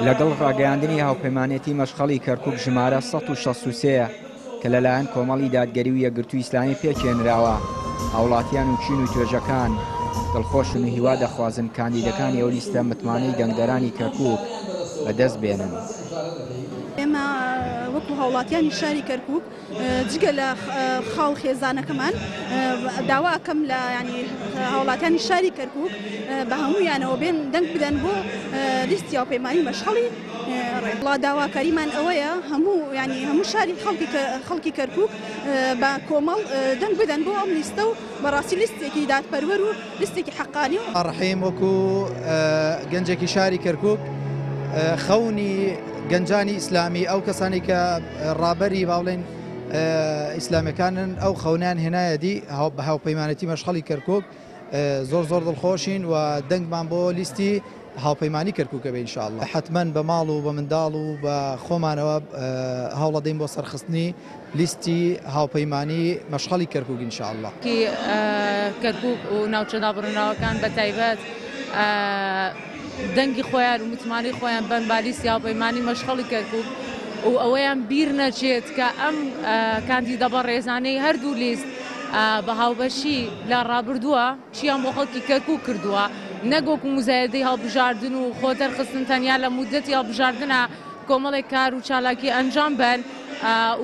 لەگەڵ ڕاگەیاندنی هاوپەیمانێتی مەشخەڵی کەرکووک ژمارە 163 کە لەلایەن کۆمەڵی دادگەری و یەکگرتووی ئیسلامی پێکێنراوە، هاوڵاتیان و چین و توێژەکان دڵخۆشن و هیوا دەخوازن کاندیدەکانی ئەو لیستە متمانەی دەنگدەرانی کەرکووک بەدەست بێنن. ئێمە وەکو هاوڵاتیانی شاری کەرکووک جگە لە خاڵ خێزانەکەمان داواکەم لە ینی هاوڵاتیانی شاری کەرکووک بە هەموویانەوە بێن دەنگ بدەن بۆ لیستی هاوپەیمانی مەشخەڵی ڕێڵا. داواکاریمان ئەوەیە هەموو شاری خەڵکی کەرکووک بە کۆمەڵ دەنگ بدەن بۆ ئەم لیستە و بەڕاستی لیستێکی دادپەروەر و لیستێکی حەقانی و ڕەحیم وەکو گەنجێکی شاری کەرکووک خەونی گەنجانی ئیسلامی ئەو کەسانی کە ڕابەری باڵێن ئیسلامیەکانن ئەو خەونیان هێنایەتی بە هاوپەیمانەتی مەشخەڵی کەرکووک زۆر دڵخۆشین و دەنگمان بۆ لیستی هاوپەیمانی کەرکووکە بێ ئینشاءالله. حتمەن بە ماڵ و بە منداڵ و بە خۆمانەوە هەوڵ دەین بۆ سەرخستنی لیستی هاوپەیمانی مەشخەڵی کەرکووک ئینشاءالله. کەرکووک و ناوچەدا بڕناوەکان بە تایبەت دەنگی خۆیان و متمانی خۆیان بن با لیستی هاوپەیمانی مەشخەڵی کەرکووک و ئەوەیان بیر نەچێت کە ئەم کاندیدە بە ڕێزانەی هەردوو لیست بە هاوبەشی لە ڕابردووە چیان بۆ خەڵکی کەرکووک کردووە، نەگۆک و مزایدەی هەڵبژاردن و خۆتەرخستن تەنیا لە مودەتی هەڵبژاردنە کۆمەڵێک کار و چالاکی ئەنجام بن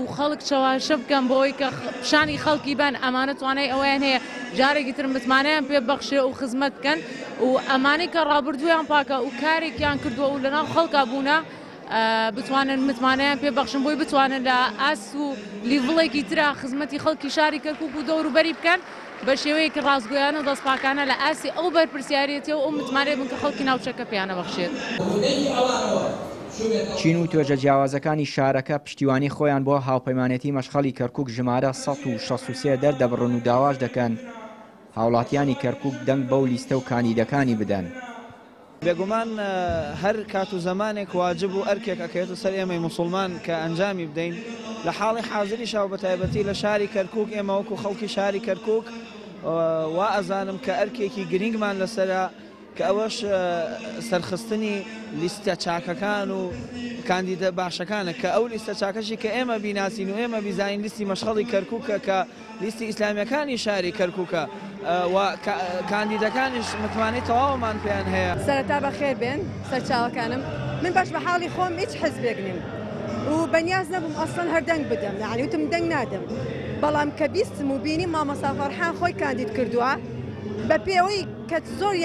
و خەڵک چاواشە بکەن بۆەوەی کە پیشانی خەڵکی بن. ئەمانە توانای ئەویان هەیە جارێکی تر متمانەیان پێ بەخشێ و خزمەت بکەن و ئەمانەی کە ڕابردوویان پاکە و کارێکیان کردووە و لەناو خەڵکا بوونە بتوانن متمانەیان پێ بەخشن بۆی بتوانن لە ئاس و لیڤڵێکی ترا خزمەتی خەڵکی شاری کەرکووک و دەوروبەری بکەن بە شێوەیەکی ڕازگۆیانە دەستپاکانە لە ئاسی ئەو بەرپرسیارەتەوە ئەو متمانێ بن کە خەڵکی ناوچەکە پیانە بەخشێت. چین و توێژە جیاوازەکانی شارەکە پشتیوانی خۆیان بۆ هاوپەیمانێتی مەشخەڵی کەرکووک ژمارە 163 دەردەبڕن و داواش دەکەن هاوڵاتیانی کەرکووک دەنگ بەو لیستە و کاندیدەکانی بدەن. بێگومان هەر کات و زمانێک واجب و ئەرکێک ئەکەوێتە سەر ئێمەی موسڵمان کە ئەنجامی بدەین لە حاڵی حاضریشا و بەتایبەتی لە شاری کەرکووک ئێمە وەکو خەڵکی شاری کەرکووک وا ئەزانم کە ئەرکێکی گرنگمان لەسەرە کە ئەوەش سەرخستنی لیستە چاکەکان و کاندیدە باشەکانە کە ئەو لیستە چاکەشی کە ئێمە بیناسین و ئێمە بیزانین لیستی مەشخەڵی کەرکووکە کە لیستی ئیسلامیەکانی شاری کەرکووکە و کاندیدەکانیش متمانەی تەواومان پێیان هەیە. سەرەتا بەخێر بێن سەرچاوەکانم من باش بە حاڵی خۆم هیچ حەزبێک نیم و بەنیاز نەبووم ئەسڵەن هەر دەنگ بدەم یعنی وتم دەنگ نادەم، بەڵام کە بیستم و بینی مامۆستا فەرحان خۆی کاندید کردووە بە پێوەی کە زۆر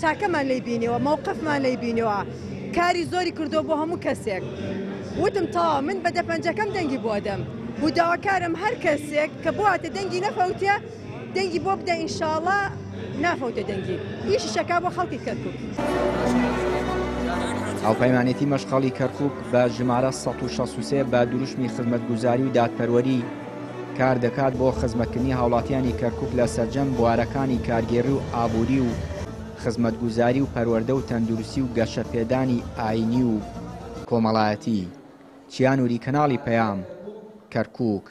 چاکەمان لێی بینیەوە مەوقفمان لێی بینیەوە کاری زۆری کردو بۆ هەموو کەسێک وتم تاوا من بە دەپەنجەکەم دەنگی بۆ دەم و داواکارم هەر کەسێک کە بواتە دەنگی نەفەوتە دەنگی بۆ بدە ئینشاڵڵا نافەوتە دەنگی ئیشی شەکا بۆ خەڵکی کەرکووک. هاوپەیمانێتی مەشخەڵی کەرکووک بە ژمارە 163 بە دروشمی خزمەتگوزاری و دادپەروەری کار دەکات بۆ خزمەتکردنی هاوڵاتیانی کەرکووک لە سەرجەم بوارەکانی کارگێڕی و ئابووری و خزمەتگوزاری و پەروەردە و تەندروستی و گەشەپێدانی ئاینی و کۆمەڵایەتی. چیانوری کەناڵی پەیام کەرکووک.